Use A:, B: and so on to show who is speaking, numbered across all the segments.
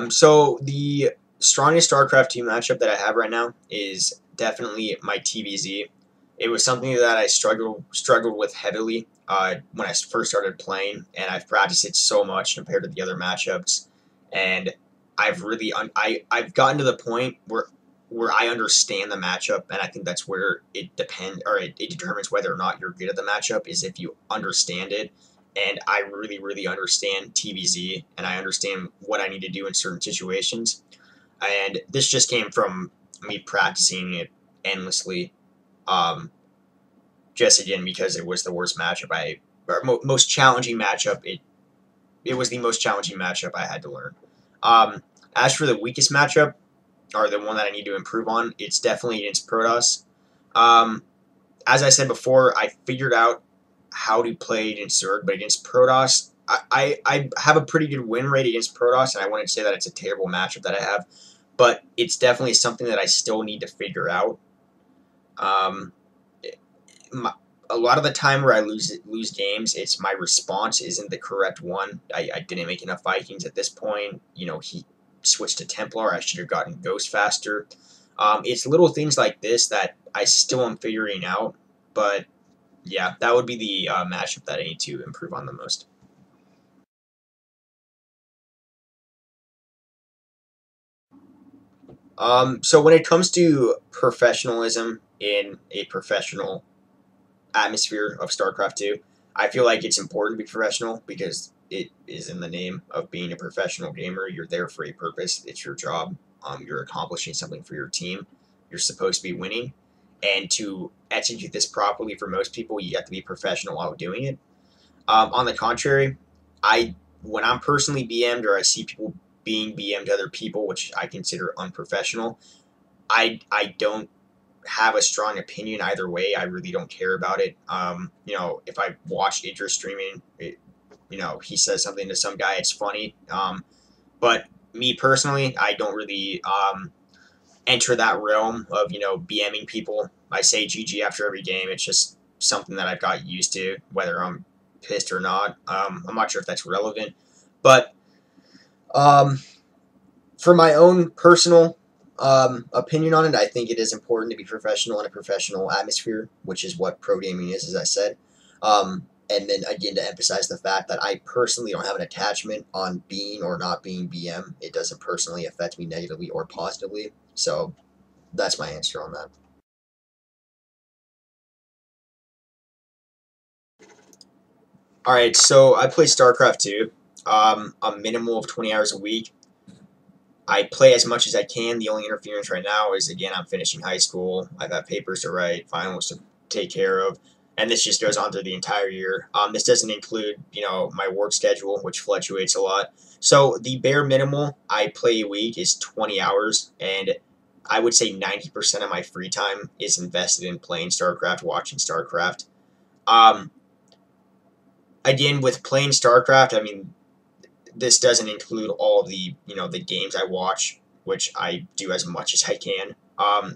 A: So the strongest StarCraft 2 matchup that I have right now is definitely my TVZ. It was something that I struggled with heavily when I first started playing, and I've practiced it so much compared to the other matchups, and I've gotten to the point where I understand the matchup, and I think that's where it determines whether or not you're good at the matchup is if you understand it, and I really understand TVZ, and I understand what I need to do in certain situations. And this just came from me practicing it endlessly, um, just again because it was the worst matchup most challenging matchup. It was the most challenging matchup I had to learn. Um, as for the weakest matchup, or the one that I need to improve on, it's definitely against Protoss. Um, as I said before, I figured out how to play against Zerg, but against Protoss, I have a pretty good win rate against Protoss, and I wouldn't say that it's a terrible matchup that I have, but it's definitely something that I still need to figure out. Um, my, a lot of the time where I lose games, it's my response isn't the correct one. I didn't make enough Vikings at this point. He switched to Templar. I should have gotten Ghost faster. It's little things like this that I still am figuring out, but yeah, that would be the matchup that I need to improve on the most. So when it comes to professionalism in a professional atmosphere of StarCraft 2, I feel like it's important to be professional because it is in the name of being a professional gamer. You're there for a purpose. It's your job. You're accomplishing something for your team. You're supposed to be winning. And to execute this properly for most people, you have to be professional while doing it. On the contrary, I when I'm personally BM'd or I see people being BM'd to other people, which I consider unprofessional, I don't have a strong opinion either way. I really don't care about it. If I watch Idris streaming, he says something to some guy, it's funny. But me personally, I don't really enter that realm of BMing people. I say GG after every game. It's just something that I've got used to, whether I'm pissed or not. I'm not sure if that's relevant, but um, for my own personal opinion on it, I think it is important to be professional in a professional atmosphere, which is what pro gaming is, as I said. And then again, to emphasize the fact that I personally don't have an attachment on being or not being BM. It doesn't personally affect me negatively or positively. So that's my answer on that. All right, so I play StarCraft 2, a minimal of 20 hours a week. I play as much as I can. The only interference right now is, again, I'm finishing high school. I've got papers to write, finals to take care of, and this just goes on through the entire year. This doesn't include, my work schedule, which fluctuates a lot. So the bare minimal I play a week is 20 hours, and I would say 90% of my free time is invested in playing StarCraft, watching StarCraft. Um, Again, with playing StarCraft, I mean, this doesn't include all of the games I watch, which I do as much as I can.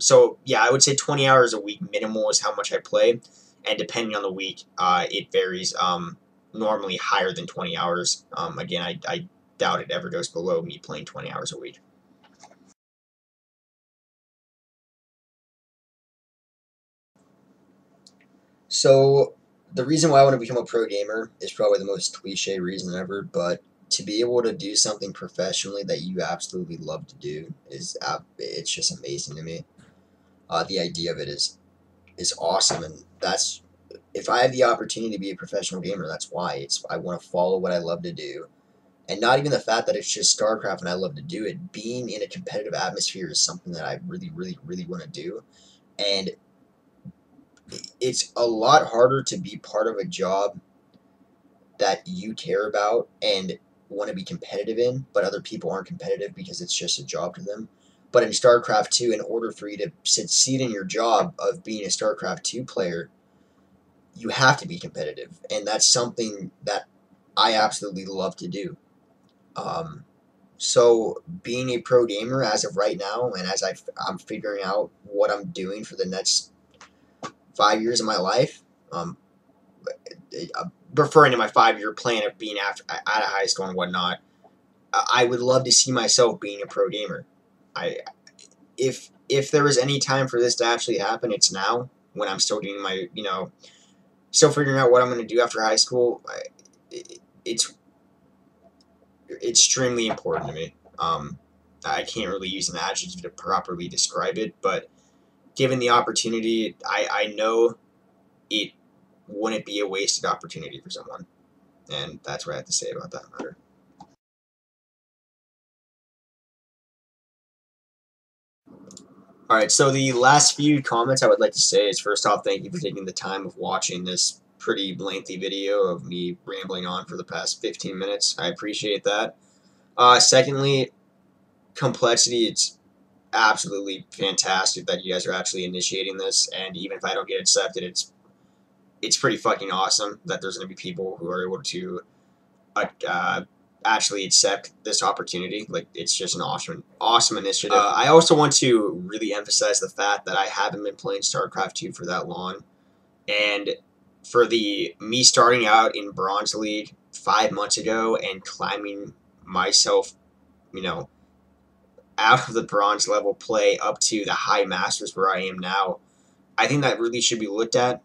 A: So yeah, I would say 20 hours a week minimal is how much I play, and depending on the week, it varies. Normally higher than 20 hours. Again, I doubt it ever goes below me playing 20 hours a week. So the reason why I want to become a pro gamer is probably the most cliche reason ever, but to be able to do something professionally that you absolutely love to do it's just amazing to me. The idea of it is awesome, and that's if I have the opportunity to be a professional gamer, that's why. I want to follow what I love to do, and not even the fact that it's just StarCraft and I love to do it. Being in a competitive atmosphere is something that I really want to do, and it's a lot harder to be part of a job that you care about and want to be competitive in, but other people aren't competitive because it's just a job to them. But in StarCraft 2, in order for you to succeed in your job of being a StarCraft 2 player, you have to be competitive. And that's something that I absolutely love to do. Um, so, being a pro gamer as of right now, and as I'm figuring out what I'm doing for the next 5 years of my life, um, referring to my 5-year plan of being at a high school and whatnot, I would love to see myself being a pro gamer. I if there was any time for this to actually happen, it's now, when I'm still doing my, still figuring out what I'm going to do after high school. It's extremely important to me. I can't really use an adjective to properly describe it, but given the opportunity, I know it wouldn't be a wasted opportunity for someone. And that's what I have to say about that matter. Alright, so the last few comments I would like to say is, first off, thank you for taking the time of watching this pretty lengthy video of me rambling on for the past 15 minutes. I appreciate that. Secondly, compLexity, it's absolutely fantastic that you guys are actually initiating this, and even if I don't get accepted, it's pretty fucking awesome that there's going to be people who are able to actually accept this opportunity. Like, it's just an awesome initiative. I also want to really emphasize the fact that I haven't been playing StarCraft 2 for that long, and for me starting out in Bronze League 5 months ago and climbing myself, out of the bronze level play up to the high masters where I am now, I think that really should be looked at.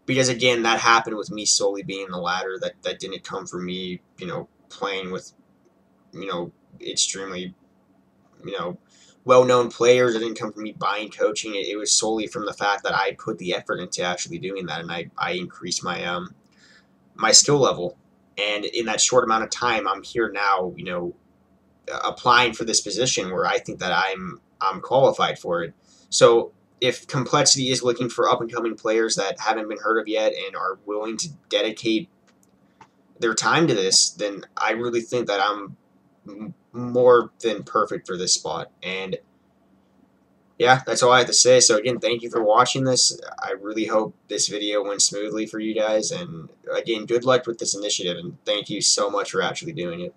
A: Because again, that happened with me solely being the ladder. That didn't come from me, playing with, extremely, well-known players. It didn't come from me buying coaching. It was solely from the fact that I put the effort into actually doing that, and I increased my skill level. And in that short amount of time, I'm here now, applying for this position where I think that I'm qualified for it. So if compLexity is looking for up-and-coming players that haven't been heard of yet and are willing to dedicate their time to this, then I really think that I'm more than perfect for this spot. And yeah, that's all I have to say. So again, thank you for watching this. I really hope this video went smoothly for you guys. And again, good luck with this initiative, and thank you so much for actually doing it.